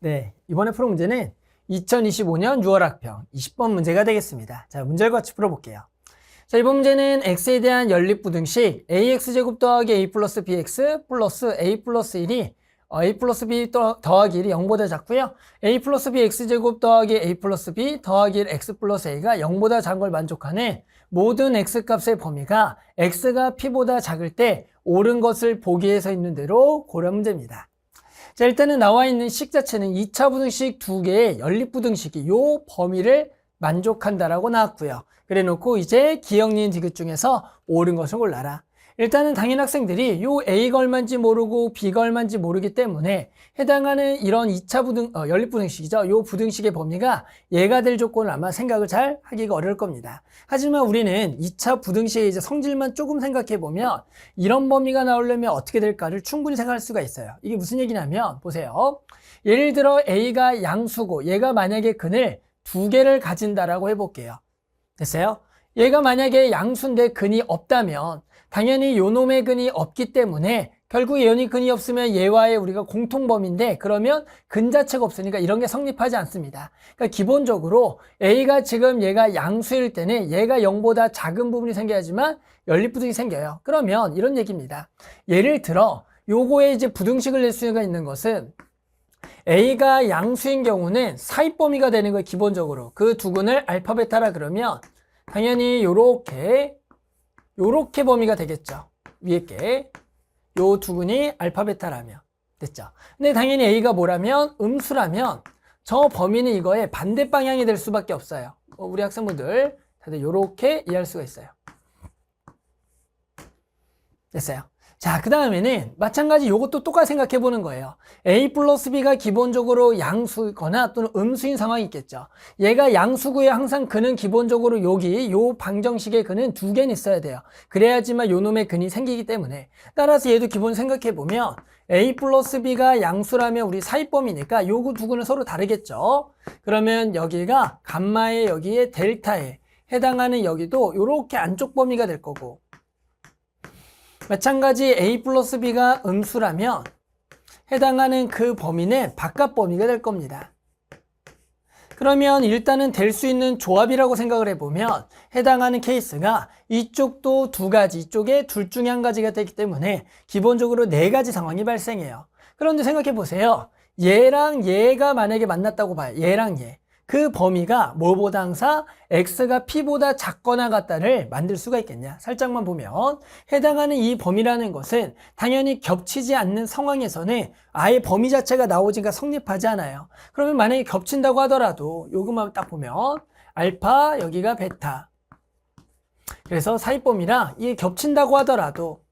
네, 이번에 풀 문제는 2025년 6월 학평 20번 문제가 되겠습니다. 자, 문제를 같이 풀어볼게요. 자, 이번 문제는 x에 대한 연립부등식 ax제곱 더하기 a 플러스 bx 플러스 a 플러스 1이 a 플러스 b 더하기 1이 0보다 작고요. a 플러스 b x제곱 더하기 a 플러스 b 더하기 1 x 플러스 a가 0보다 작은 걸 만족하는 모든 x값의 범위가 x가 p보다 작을 때 옳은 것을 보기 위해서 있는 대로 고려 문제입니다. 자, 일단은 나와 있는 식 자체는 2차 부등식 두 개의 연립부등식이 요 범위를 만족한다라고 나왔고요. 그래 놓고 이제 기억, 니은, 디귿 중에서 옳은 것을 골라라. 일단은 당연 학생들이 요 A가 얼마인지 모르고 B가 얼마인지 모르기 때문에 해당하는 이런 2차 연립부등식이죠. 요 부등식의 범위가 얘가 될 조건을 아마 생각을 잘 하기가 어려울 겁니다. 하지만 우리는 2차 부등식의 이제 성질만 조금 생각해 보면 이런 범위가 나오려면 어떻게 될까를 충분히 생각할 수가 있어요. 이게 무슨 얘기냐면 보세요. 예를 들어 A가 양수고 얘가 만약에 근을 두 개를 가진다라고 해볼게요. 됐어요? 얘가 만약에 양수인데 근이 없다면 당연히 요놈의 근이 없기 때문에 결국 얘의 근이 없으면 얘와의 우리가 공통범위인데 그러면 근 자체가 없으니까 이런 게 성립하지 않습니다. 그러니까 기본적으로 A가 지금 얘가 양수일 때는 얘가 0보다 작은 부분이 생겨야지만 연립부등식이 생겨요. 그러면 이런 얘기입니다. 예를 들어 요거에 이제 부등식을 낼 수가 있는 것은 A가 양수인 경우는 사입범위가 되는 거예요. 기본적으로 그 두 근을 알파 베타라 그러면 당연히 요렇게 범위가 되겠죠. 위에 게 요 두 근이 알파 베타라면 됐죠. 근데 당연히 A가 뭐라면 음수라면 저 범위는 이거의 반대 방향이 될 수밖에 없어요. 우리 학생분들 다들 요렇게 이해할 수가 있어요. 됐어요. 자, 그 다음에는 마찬가지 요것도 똑같이 생각해 보는 거예요. A 플러스 B가 기본적으로 양수거나 또는 음수인 상황이 있겠죠. 얘가 양수구에 항상 근은 기본적으로 여기 요 방정식의 근은 두 개는 있어야 돼요. 그래야지만 요 놈의 근이 생기기 때문에 따라서 얘도 기본 생각해 보면 A 플러스 B가 양수라면 우리 사입범위니까 요 두 근은 서로 다르겠죠. 그러면 여기가 감마에 여기에 델타에 해당하는 여기도 요렇게 안쪽 범위가 될 거고 마찬가지 A 플러스 B가 음수라면 해당하는 그 범위는 바깥 범위가 될 겁니다. 그러면 일단은 될 수 있는 조합이라고 생각을 해보면 해당하는 케이스가 이쪽도 두 가지, 이쪽에 둘 중에 한 가지가 되기 때문에 기본적으로 네 가지 상황이 발생해요. 그런데 생각해 보세요. 얘랑 얘가 만약에 만났다고 봐요. 얘랑 얘. 그 범위가 뭐보다 항상 x가 p보다 작거나 같다를 만들 수가 있겠냐. 살짝만 보면 해당하는 이 범위라는 것은 당연히 겹치지 않는 상황에서는 아예 범위 자체가 나오지가 성립하지 않아요. 그러면 만약에 겹친다고 하더라도 요것만 딱 보면 알파 여기가 베타 그래서 사입범위랑 이게 겹친다고 하더라도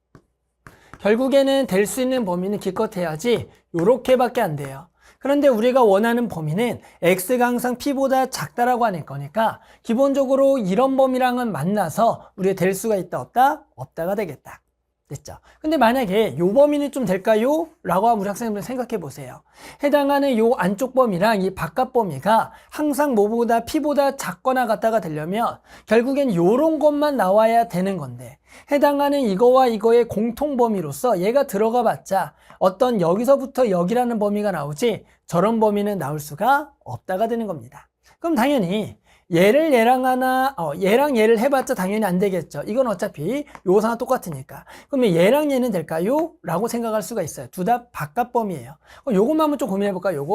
결국에는 될 수 있는 범위는 기껏해야지 요렇게밖에 안 돼요. 그런데 우리가 원하는 범위는 x가 항상 p보다 작다라고 하는 거니까 기본적으로 이런 범위랑은 만나서 우리가 될 수가 있다 없다? 없다가 되겠다. 됐죠? 근데 만약에 요 범위는 좀 될까요? 라고 우리 학생분들 생각해 보세요. 해당하는 요 안쪽 범위랑 이 바깥 범위가 항상 뭐보다 p보다 작거나 같다가 되려면 결국엔 요런 것만 나와야 되는 건데 해당하는 이거와 이거의 공통 범위로서 얘가 들어가 봤자 어떤 여기서부터 여기라는 범위가 나오지 저런 범위는 나올 수가 없다가 되는 겁니다. 그럼 당연히 얘랑 얘를 해봤자 당연히 안 되겠죠. 이건 어차피 요상은 똑같으니까. 그러면 얘랑 얘는 될까요? 라고 생각할 수가 있어요. 둘 다 바깥 범위예요. 요것만 한번 좀 고민해볼까요?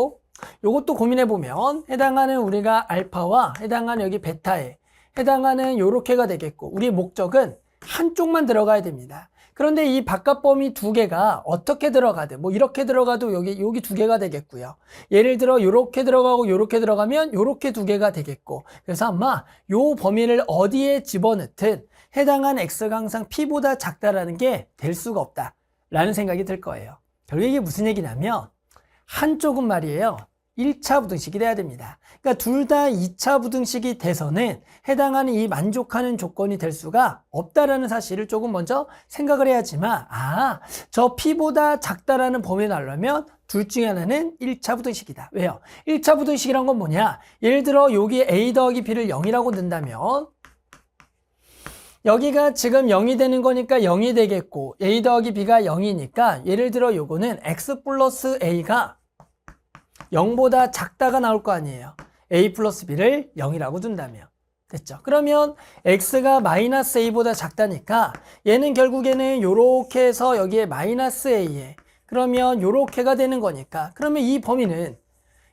요것도 고민해보면 해당하는 우리가 알파와 해당하는 여기 베타에 해당하는 요렇게가 되겠고 우리 목적은 한쪽만 들어가야 됩니다. 그런데 이 바깥 범위 두 개가 어떻게 들어가든 뭐 이렇게 들어가도 여기 두 개가 되겠고요. 예를 들어 요렇게 들어가고 요렇게 들어가면 요렇게 두 개가 되겠고 그래서 아마 요 범위를 어디에 집어넣든 해당한 x가 항상 p보다 작다라는 게 될 수가 없다라는 생각이 들 거예요. 결국 이게 무슨 얘기냐면 한쪽은 말이에요. 1차 부등식이 돼야 됩니다. 그러니까 둘 다 2차 부등식이 돼서는 해당하는 이 만족하는 조건이 될 수가 없다라는 사실을 조금 먼저 생각을 해야지만 저 p보다 작다라는 범위를 나오려면 둘 중에 하나는 1차 부등식이다. 왜요? 1차 부등식이란 건 뭐냐? 예를 들어 여기 a 더하기 b를 0이라고 든다면 여기가 지금 0이 되는 거니까 0이 되겠고 a 더하기 b가 0이니까 예를 들어 요거는 x 플러스 a가 0보다 작다가 나올 거 아니에요. a 플러스 b를 0이라고 둔다면. 됐죠? 그러면 x가 마이너스 a보다 작다니까 얘는 결국에는 요렇게 해서 여기에 마이너스 a에 그러면 요렇게가 되는 거니까 그러면 이 범위는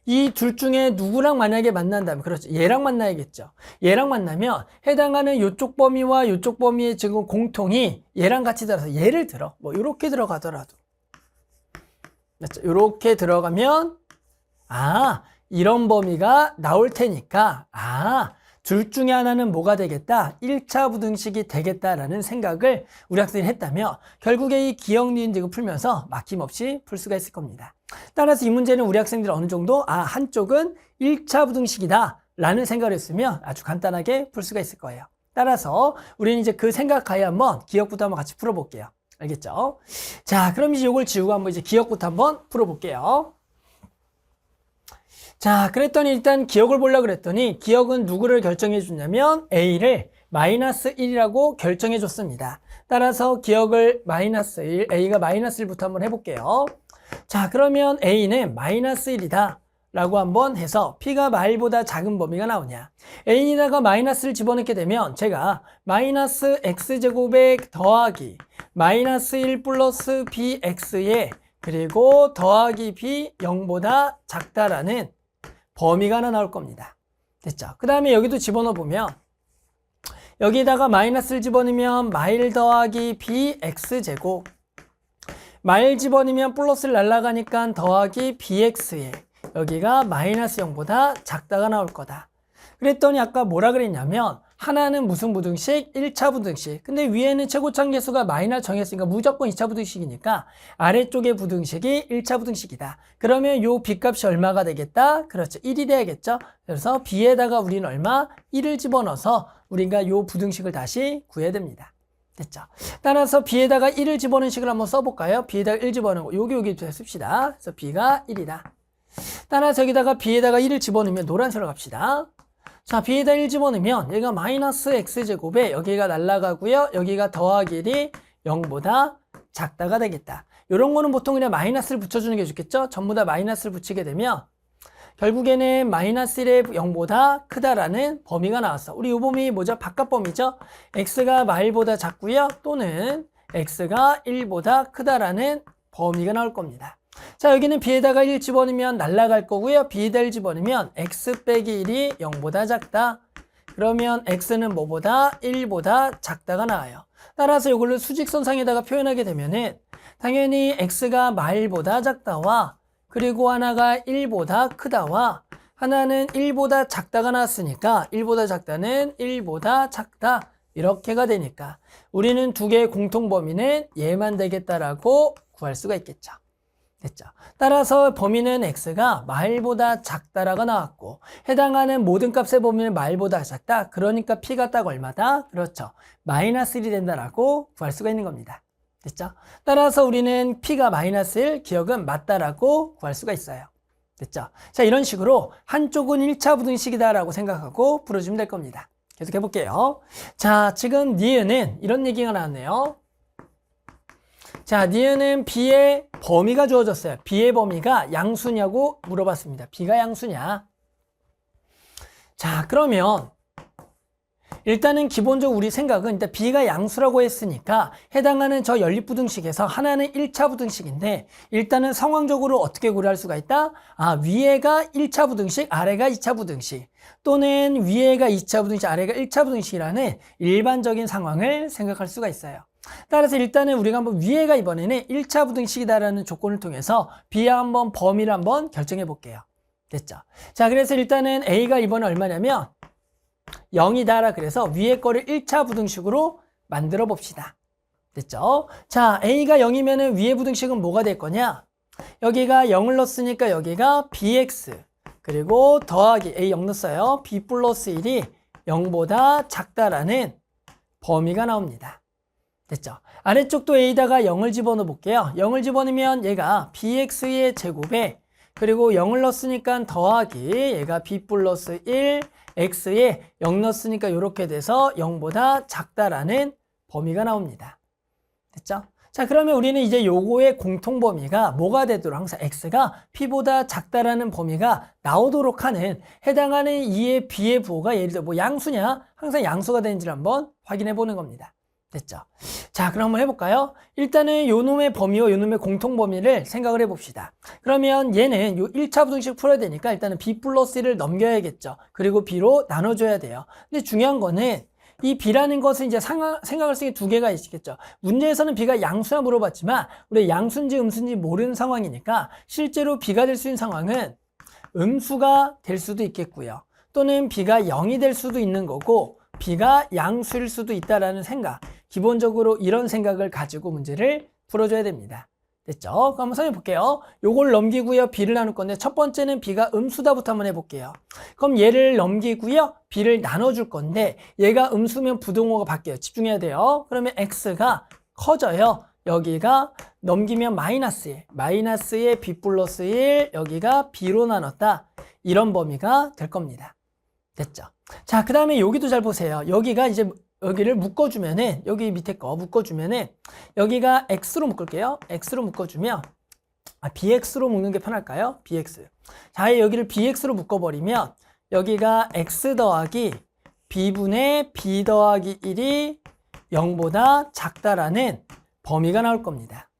이 둘 중에 누구랑 만약에 만난다면 그렇죠. 얘랑 만나야겠죠. 얘랑 만나면 해당하는 요쪽 범위와 요쪽 범위의 지금 공통이 얘랑 같이 들어서 예를 들어 뭐 요렇게 들어가더라도 맞죠? 요렇게 들어가면 이런 범위가 나올 테니까 둘 중에 하나는 뭐가 되겠다? 1차 부등식이 되겠다라는 생각을 우리 학생이 했다며 결국에 이 기억, 니은, 디귿 풀면서 막힘없이 풀 수가 있을 겁니다. 따라서 이 문제는 우리 학생들이 어느 정도 한쪽은 1차 부등식이다 라는 생각을 했으면 아주 간단하게 풀 수가 있을 거예요. 따라서 우리는 이제 그 생각하에 한번 기억부터 한번 같이 풀어볼게요. 알겠죠? 자, 그럼 이제 이걸 지우고 한번 이제 기억부터 한번 풀어볼게요. 자, 그랬더니 일단 기억을 보려고 그랬더니 기억은 누구를 결정해 줬냐면 a를 마이너스 1이라고 결정해 줬습니다. 따라서 기억을 마이너스 1, a가 마이너스 1부터 한번 해볼게요. 자, 그러면 a는 마이너스 1이다 라고 한번 해서 p가 말보다 작은 범위가 나오냐. a에다가 마이너스를 집어넣게 되면 제가 마이너스 x제곱에 더하기 마이너스 1 플러스 bx에 그리고 더하기 b 0보다 작다라는 범위가 하나 나올 겁니다. 됐죠? 그 다음에 여기도 집어넣어 보면 여기다가 마이너스를 집어넣으면 마일 더하기 bx제곱 마일 집어넣으면 플러스를 날라가니까 더하기 bx에 여기가 마이너스 0보다 작다가 나올 거다. 그랬더니 아까 뭐라 그랬냐면 하나는 무슨 부등식? 1차 부등식. 근데 위에는 최고참 계수가 마이너스 정했으니까 무조건 2차 부등식이니까 아래쪽의 부등식이 1차 부등식이다. 그러면 요 b값이 얼마가 되겠다? 그렇죠. 1이 돼야겠죠. 그래서 b에다가 우리는 얼마? 1을 집어넣어서 우리가 요 부등식을 다시 구해야 됩니다. 됐죠. 따라서 b에다가 1을 집어넣는 식을 한번 써볼까요? b에다가 1 집어넣고 여기 씁시다. 그래서 b가 1이다. 따라서 여기다가 b에다가 1을 집어넣으면 노란색으로 갑시다. 자, b에다 1 집어넣으면 얘가 마이너스 x제곱에 여기가 날아가고요. 여기가 더하기 1이 0보다 작다가 되겠다. 이런 거는 보통 그냥 마이너스를 붙여주는 게 좋겠죠? 전부 다 마이너스를 붙이게 되면 결국에는 마이너스 1의 0보다 크다라는 범위가 나왔어. 우리 이 범위 뭐죠? 바깥 범위죠? x가 마일보다 작고요. 또는 x가 1보다 크다라는 범위가 나올 겁니다. 자, 여기는 b에다가 1 집어넣으면 날아갈 거고요. b에다 1 집어넣으면 x 빼기 1이 0보다 작다. 그러면 x는 뭐보다? 1보다 작다가 나와요. 따라서 이걸로 수직선상에다가 표현하게 되면은 당연히 x가 마일보다 작다와 그리고 하나가 1보다 크다와 하나는 1보다 작다가 나왔으니까 1보다 작다는 1보다 작다 이렇게가 되니까 우리는 두 개의 공통 범위는 얘만 되겠다라고 구할 수가 있겠죠. 됐죠. 따라서 범위는 x가 마일보다 작다라고 나왔고 해당하는 모든 값의 범위는 마일보다 작다. 그러니까 p가 딱 얼마다? 그렇죠. 마이너스 1이 된다라고 구할 수가 있는 겁니다. 됐죠? 따라서 우리는 p가 마이너스 1, 기억은 맞다라고 구할 수가 있어요. 됐죠? 자, 이런 식으로 한쪽은 1차 부등식이다라고 생각하고 풀어주면 될 겁니다. 계속 해볼게요. 자, 지금 니은은 이런 얘기가 나왔네요. 자, 니은은 b의 범위가 주어졌어요. b의 범위가 양수냐고 물어봤습니다. b가 양수냐? 자, 그러면 일단은 기본적으로 우리 생각은 일단 b가 양수라고 했으니까 해당하는 저 연립부등식에서 하나는 1차 부등식인데 일단은 상황적으로 어떻게 고려할 수가 있다? 위에가 1차 부등식, 아래가 2차 부등식 또는 위에가 2차 부등식, 아래가 1차 부등식이라는 일반적인 상황을 생각할 수가 있어요. 따라서 일단은 우리가 한번 위에가 이번에는 1차 부등식이다라는 조건을 통해서 b의 한번 범위를 한번 결정해 볼게요. 됐죠? 자, 그래서 일단은 a가 이번에 얼마냐면 0이다라 그래서 위에 거를 1차 부등식으로 만들어 봅시다. 됐죠? 자, a가 0이면은 위에 부등식은 뭐가 될 거냐? 여기가 0을 넣었으니까 여기가 bx 그리고 더하기 a 0 넣었어요. b 플러스 1이 0보다 작다라는 범위가 나옵니다. 됐죠? 아래쪽도 a에다가 0을 집어넣어 볼게요. 0을 집어넣으면 얘가 bx의 제곱에 그리고 0을 넣었으니까 더하기 얘가 b 플러스 1 x에 0 넣었으니까 이렇게 돼서 0보다 작다라는 범위가 나옵니다. 됐죠? 자, 그러면 우리는 이제 요거의 공통범위가 뭐가 되도록 항상 x가 p보다 작다라는 범위가 나오도록 하는 해당하는 2의 b의 부호가 예를 들어 뭐 양수냐? 항상 양수가 되는지를 한번 확인해 보는 겁니다. 됐죠? 자, 그럼 한번 해볼까요? 일단은 요 놈의 범위와 요 놈의 공통범위를 생각을 해봅시다. 그러면 얘는 요 1차 부등식 풀어야 되니까 일단은 b 플러스 1을 넘겨야겠죠. 그리고 b로 나눠줘야 돼요. 근데 중요한 거는 이 b라는 것은 이제 생각할 수 있는 두 개가 있겠죠. 문제에서는 b가 양수나 물어봤지만 우리 양수인지 음수인지 모르는 상황이니까 실제로 b가 될 수 있는 상황은 음수가 될 수도 있겠고요. 또는 b가 0이 될 수도 있는 거고 b가 양수일 수도 있다라는 생각. 기본적으로 이런 생각을 가지고 문제를 풀어줘야 됩니다. 됐죠? 그럼 한번 설명해 볼게요. 요걸 넘기고요. b를 나눌 건데 첫 번째는 b가 음수다부터 한번 해볼게요. 그럼 얘를 넘기고요. b를 나눠줄 건데 얘가 음수면 부등호가 바뀌어요. 집중해야 돼요. 그러면 x가 커져요. 여기가 넘기면 마이너스 1, 마이너스의 b 플러스 1, 여기가 b로 나눴다. 이런 범위가 될 겁니다. 됐죠? 자, 그 다음에 여기도 잘 보세요. 여기가 이제 여기를 묶어주면은, 여기 밑에 거 묶어주면은, 여기가 x로 묶을게요. x로 묶어주면, bx로 묶는 게 편할까요? bx. 자, 여기를 bx로 묶어버리면, 여기가 x 더하기 b분의 b 더하기 1이 0보다 작다라는 범위가 나올 겁니다.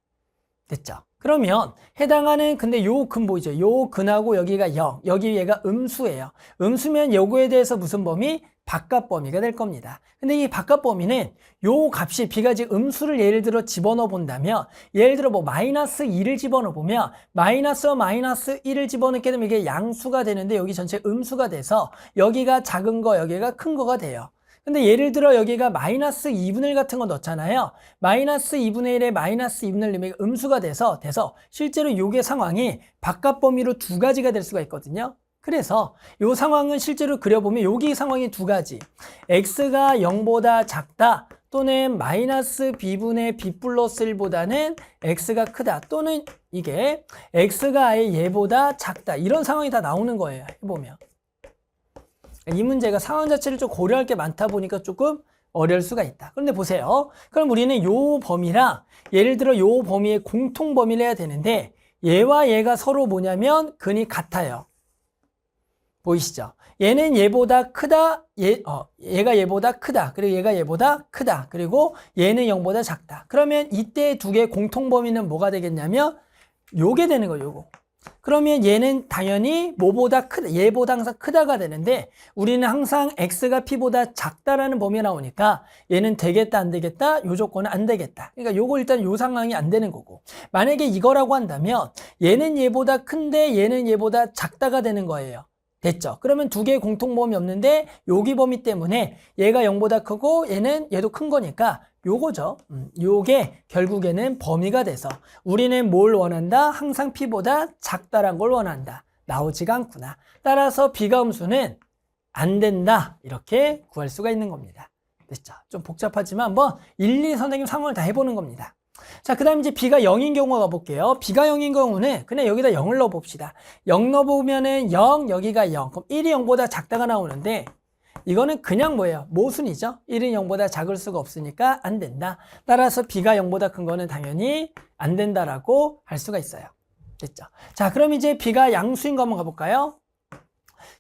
됐죠? 그러면 해당하는 근데 요 근 보이죠? 요 근하고 여기가 0, 여기 얘가 음수예요. 음수면 요거에 대해서 무슨 범위? 바깥 범위가 될 겁니다. 근데 이 바깥 범위는 요 값이 b가 지금 음수를 예를 들어 집어넣어 본다면 예를 들어 뭐 마이너스 2를 집어넣어 보면 마이너스와 마이너스 1을 집어넣게 되면 이게 양수가 되는데 여기 전체 음수가 돼서 여기가 작은 거 여기가 큰 거가 돼요. 근데 예를 들어 여기가 마이너스 2분의 1 같은 거 넣잖아요. 마이너스 2분의 1에 마이너스 2분의 1 넣으면 음수가 돼서 실제로 요게 상황이 바깥 범위로 두 가지가 될 수가 있거든요. 그래서 요 상황은 실제로 그려보면 여기 상황이 두 가지. x가 0보다 작다 또는 마이너스 b분의 b 플러스 1보다는 x가 크다 또는 이게 x가 아예 얘보다 작다 이런 상황이 다 나오는 거예요. 해보면. 이 문제가 상황 자체를 좀 고려할 게 많다 보니까 조금 어려울 수가 있다. 그런데 보세요. 그럼 우리는 요 범위랑 예를 들어 요 범위의 공통 범위를 해야 되는데 얘와 얘가 서로 뭐냐면 근이 같아요. 보이시죠? 얘는 얘보다 크다, 얘가 얘보다 크다, 그리고 얘가 얘보다 크다, 그리고 얘는 0보다 작다. 그러면 이때 두 개의 공통 범위는 뭐가 되겠냐면 요게 되는 거예요, 요거. 그러면 얘는 당연히 뭐보다 크다, 얘보다 항상 크다가 되는데 우리는 항상 x가 p보다 작다라는 범위가 나오니까 얘는 되겠다 안 되겠다 요 조건은 안 되겠다. 그러니까 요거 일단 요 상황이 안 되는 거고 만약에 이거라고 한다면 얘는 얘보다 큰데 얘는 얘보다 작다가 되는 거예요. 됐죠? 그러면 두 개의 공통범위 없는데 여기 범위 때문에 얘가 0보다 크고 얘도 큰 거니까 요거죠. 요게 결국에는 범위가 돼서 우리는 뭘 원한다? 항상 p보다 작다란 걸 원한다. 나오지가 않구나. 따라서 b가 음수는 안 된다. 이렇게 구할 수가 있는 겁니다. 됐죠? 좀 복잡하지만 한번 일일이 선생님 상황을 다 해보는 겁니다. 자, 그 다음 이제 b가 0인 경우가 가볼게요. b가 0인 경우는 그냥 여기다 0을 넣어봅시다. 0 넣어보면은 0, 여기가 0. 그럼 1이 0보다 작다가 나오는데 이거는 그냥 뭐예요? 모순이죠. 1은 0보다 작을 수가 없으니까 안 된다. 따라서 b가 0보다 큰 거는 당연히 안 된다라고 할 수가 있어요. 됐죠? 자, 그럼 이제 b가 양수인 거 한번 가볼까요?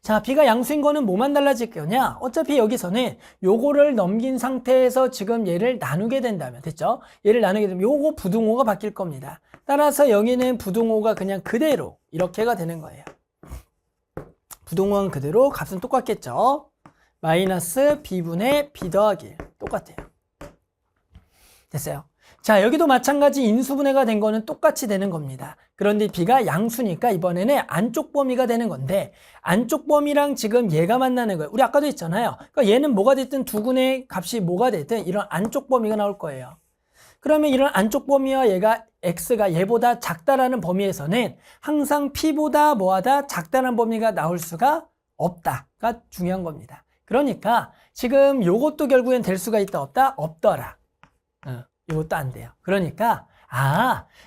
자, b가 양수인 거는 뭐만 달라질 거냐? 어차피 여기서는 요거를 넘긴 상태에서 지금 얘를 나누게 된다면, 됐죠? 얘를 나누게 되면 요거 부등호가 바뀔 겁니다. 따라서 여기는 부등호가 그냥 그대로 이렇게가 되는 거예요. 부등호는 그대로 값은 똑같겠죠? 마이너스 b분의 b 더하기 1 똑같아요. 됐어요? 자, 여기도 마찬가지 인수분해가 된 거는 똑같이 되는 겁니다. 그런데 b가 양수니까 이번에는 안쪽 범위가 되는 건데 안쪽 범위랑 지금 얘가 만나는 거예요. 우리 아까도 했잖아요. 그러니까 얘는 뭐가 됐든 두 군의 값이 뭐가 됐든 이런 안쪽 범위가 나올 거예요. 그러면 이런 안쪽 범위와 얘가 x가 얘보다 작다라는 범위에서는 항상 p보다 뭐하다 작다라는 범위가 나올 수가 없다가 중요한 겁니다. 그러니까 지금 요것도 결국엔 될 수가 있다 없다? 없더라. 이것도 안 돼요. 그러니까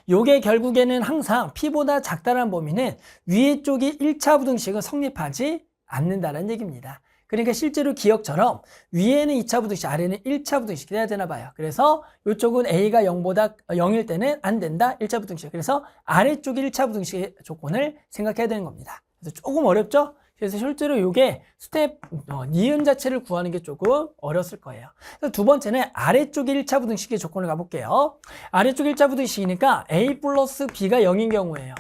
요게 결국에는 항상 p보다 작다라는 범위는 위에 쪽이 1차 부등식은 성립하지 않는다는 얘기입니다. 그러니까 실제로 기억처럼 위에는 2차 부등식, 아래는 1차 부등식이 돼야 되나 봐요. 그래서 이쪽은 A가 0일 때는 안 된다. 1차 부등식. 그래서 아래쪽이 1차 부등식의 조건을 생각해야 되는 겁니다. 그래서 조금 어렵죠? 그래서 실제로 이게 스텝 니은 자체를 구하는 게 조금 어렸을 거예요. 그래서 두 번째는 아래쪽이 1차 부등식의 조건을 가볼게요. 아래쪽 1차 부등식이니까 A 플러스 B가 0인 경우예요.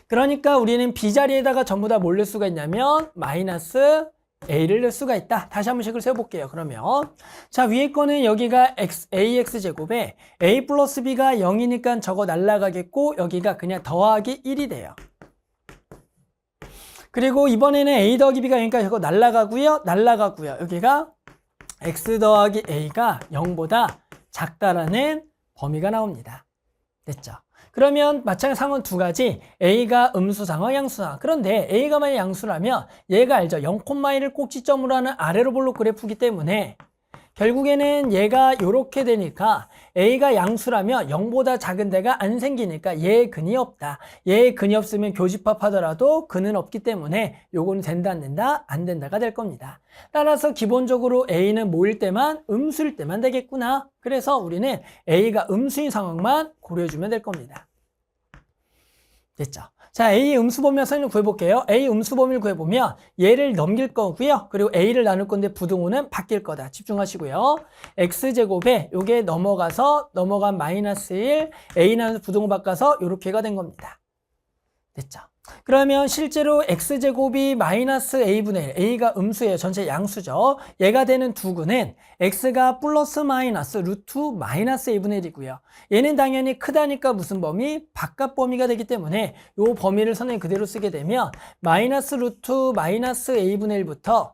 그러니까 우리는 B자리에다가 전부 다 뭘 넣을 수가 있냐면 마이너스 A를 넣을 수가 있다. 다시 한번 식을 세워볼게요. 그러면 자, 위에 거는 여기가 AX제곱에 A 플러스 B가 0이니까 저거 날라가겠고 여기가 그냥 더하기 1이 돼요. 그리고 이번에는 A 더하기 B가 0이니까 이거 날라가고요. 여기가 X 더하기 A가 0보다 작다라는 범위가 나옵니다. 됐죠? 그러면 마찬가지 상황 두 가지. A가 음수 상황, 양수 상황. 그런데 A가 만약 양수라면 얘가 알죠? 0,1을 꼭지점으로 하는 아래로 볼록 그래프이기 때문에 결국에는 얘가 이렇게 되니까 A가 양수라면 0보다 작은 데가 안 생기니까 얘의 근이 없다. 얘의 근이 없으면 교집합하더라도 근은 없기 때문에 요거는 된다 안 된다? 안 된다가 될 겁니다. 따라서 기본적으로 A는 뭐일 때만? 음수일 때만 되겠구나. 그래서 우리는 A가 음수인 상황만 고려해주면 될 겁니다. 됐죠? 자, A 음수 범위와 선을 구해볼게요. A 음수 범위를 구해보면 얘를 넘길 거고요. 그리고 A를 나눌 건데 부등호는 바뀔 거다. 집중하시고요. X제곱에 요게 넘어간 마이너스 1, A 나눠서 부등호 바꿔서 요렇게가 된 겁니다. 됐죠? 그러면 실제로 X제곱이 마이너스 A분의 1, A가 음수예요. 전체 양수죠. 얘가 되는 두근은 X가 플러스 마이너스 루트 마이너스 A분의 1이고요. 얘는 당연히 크다니까 무슨 범위? 바깥 범위가 되기 때문에 이 범위를 선생님 그대로 쓰게 되면 마이너스 루트 마이너스 A분의 1부터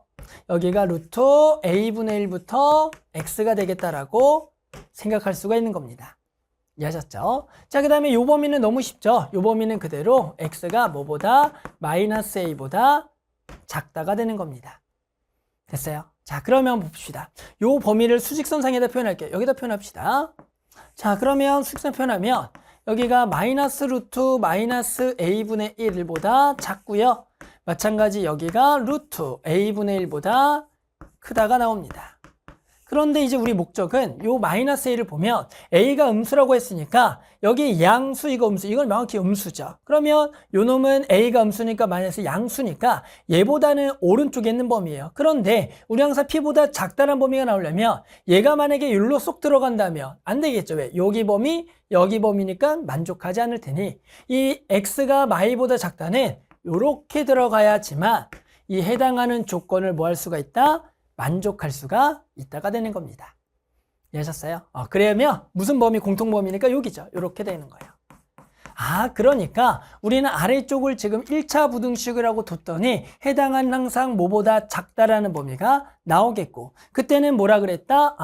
여기가 루트 A분의 1부터 X가 되겠다라고 생각할 수가 있는 겁니다. 이해하셨죠? 자, 그 다음에 요 범위는 너무 쉽죠? 요 범위는 그대로 X가 뭐보다 마이너스 A보다 작다가 되는 겁니다. 됐어요? 자, 그러면 봅시다. 요 범위를 수직선상에다 표현할게요. 여기다 표현합시다. 자, 그러면 수직선 표현하면 여기가 마이너스 루트 마이너스 A분의 1보다 작고요. 마찬가지 여기가 루트 A분의 1보다 크다가 나옵니다. 그런데 이제 우리 목적은 요 마이너스 A를 보면 A가 음수라고 했으니까 여기 양수 이거 음수 이건 명확히 음수죠. 그러면 요 놈은 A가 음수니까 마이너스 양수니까 얘보다는 오른쪽에 있는 범위예요. 그런데 우리 항상 P보다 작다는 범위가 나오려면 얘가 만약에 여기로 쏙 들어간다면 안 되겠죠. 왜? 여기 범위 여기 범위니까 만족하지 않을 테니 이 X가 마이보다 작다는 요렇게 들어가야지만 이 해당하는 조건을 뭐 할 수가 있다? 만족할 수가 있다가 되는 겁니다. 이해하셨어요? 그러면 무슨 범위? 공통범위니까 여기죠. 이렇게 되는 거예요. 그러니까 우리는 아래쪽을 지금 1차 부등식을 하고 뒀더니 해당한 항상 뭐보다 작다라는 범위가 나오겠고 그때는 뭐라 그랬다?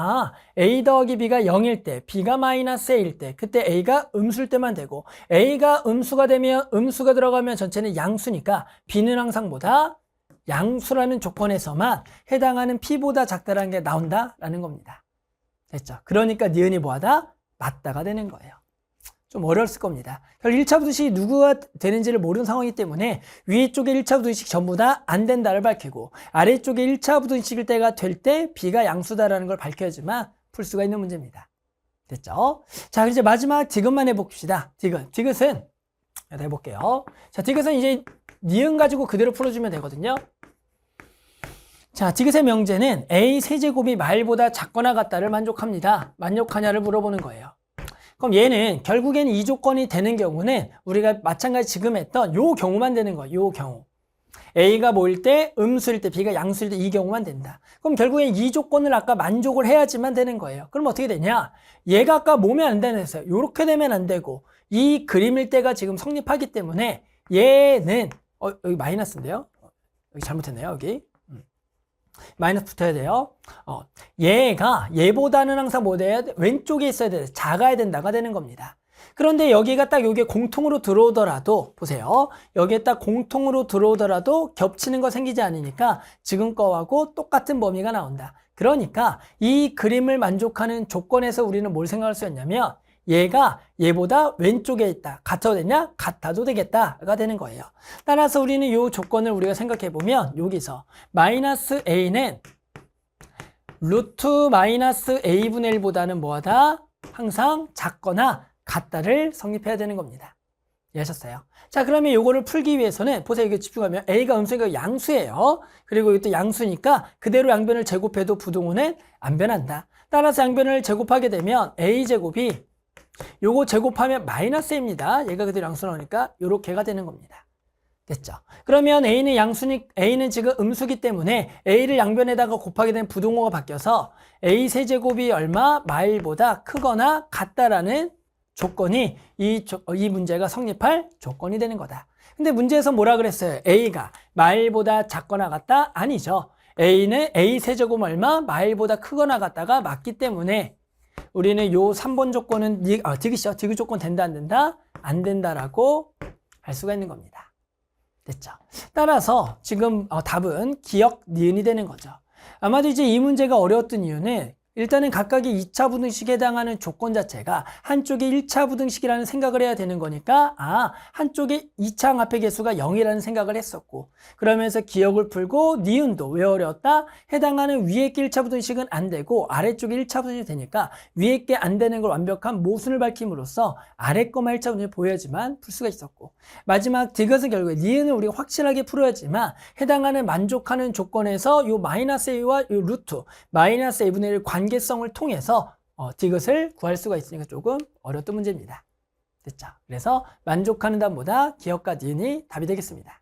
A 더하기 B가 0일 때, B가 마이너스 A일 때 그때 A가 음수일 때만 되고 A가 음수가 되면 음수가 들어가면 전체는 양수니까 B는 항상 뭐다? 양수라는 조건에서만 해당하는 P보다 작다라는 게 나온다라는 겁니다. 됐죠? 그러니까 니은이 뭐하다? 맞다가 되는 거예요. 좀 어려웠을 겁니다. 1차 부등식이 누구가 되는지를 모르는 상황이기 때문에 위쪽에 1차 부등식 전부 다 안 된다를 밝히고 아래쪽에 1차 부등식일 때가 될 때 B가 양수다라는 걸 밝혀야지만 풀 수가 있는 문제입니다. 됐죠? 자, 이제 마지막 디귿만 해봅시다. 디귿은 해볼게요. 자, 디귿은 이제 니은 가지고 그대로 풀어주면 되거든요. 자, 디귿의 명제는 A 세제곱이 말보다 작거나 같다를 만족합니다. 만족하냐를 물어보는 거예요. 그럼 얘는 결국엔 이 조건이 되는 경우는 우리가 마찬가지 지금 했던 요 경우만 되는 거예요. 요 경우. A가 뭐일 때, 음수일 때, B가 양수일 때 이 경우만 된다. 그럼 결국엔 이 조건을 아까 만족을 해야지만 되는 거예요. 그럼 어떻게 되냐? 얘가 아까 뭐면 안 되는 했어요. 요렇게 되면 안 되고 이 그림일 때가 지금 성립하기 때문에 얘는 여기 마이너스인데요. 여기 잘못했네요. 여기. 마이너스 붙어야 돼요. 얘가 얘보다는 항상 뭐 돼야 돼? 왼쪽에 있어야 돼. 작아야 된다가 되는 겁니다. 그런데 여기가 딱 여기에 공통으로 들어오더라도 보세요. 여기에 딱 공통으로 들어오더라도 겹치는 거 생기지 않으니까 지금 거하고 똑같은 범위가 나온다. 그러니까 이 그림을 만족하는 조건에서 우리는 뭘 생각할 수 있냐면 얘가 얘보다 왼쪽에 있다. 같아도 되냐? 같아도 되겠다가 되는 거예요. 따라서 우리는 이 조건을 우리가 생각해 보면 여기서 마이너스 a는 루트 마이너스 a분의 1보다는 뭐하다? 항상 작거나 같다를 성립해야 되는 겁니다. 이해하셨어요? 자, 그러면 요거를 풀기 위해서는 보세요. 이거 집중하면 a가 음수니까 양수예요. 그리고 이것도 양수니까 그대로 양변을 제곱해도 부동호는 안 변한다. 따라서 양변을 제곱하게 되면 a제곱이 요거 제곱하면 마이너스 a입니다. 얘가 그대로 양수 나오니까 요렇게가 되는 겁니다. 됐죠? 그러면 A는 지금 음수기 때문에 A를 양변에다가 곱하게 되면 부동호가 바뀌어서 A 세제곱이 얼마? 마일보다 크거나 같다라는 조건이 이 문제가 성립할 조건이 되는 거다. 근데 문제에서 뭐라 그랬어요? A가 마일보다 작거나 같다? 아니죠. A는 A 세제곱 얼마? 마일보다 크거나 같다가 맞기 때문에 우리는 요 3번 조건은 디귿 조건 된다 안 된다? 안 된다라고 할 수가 있는 겁니다. 됐죠? 따라서 지금 답은 기역 니은이 되는 거죠. 아마도 이제 이 문제가 어려웠던 이유는 일단은 각각의 2차 부등식에 해당하는 조건 자체가 한쪽이 1차 부등식이라는 생각을 해야 되는 거니까 한쪽에 2차 항합의 개수가 0이라는 생각을 했었고 그러면서 기역을 풀고 니은도 왜 어려웠다? 해당하는 위에 게 1차 부등식은 안 되고 아래쪽에 1차 부등식이 되니까 위에 게 안 되는 걸 완벽한 모순을 밝힘으로써 아래 거만 1차 부등식이 보여야지만 풀 수가 있었고 마지막 디귿은 결국에 니은을 우리가 확실하게 풀어야지만 해당하는 만족하는 조건에서 요 마이너스 a와 요 루트 마이너스 a분의 1 관계성을 통해서 디귿을 구할 수가 있으니까 조금 어려웠던 문제입니다. 됐죠? 그래서 만족하는 답보다 기역과 니은이 답이 되겠습니다.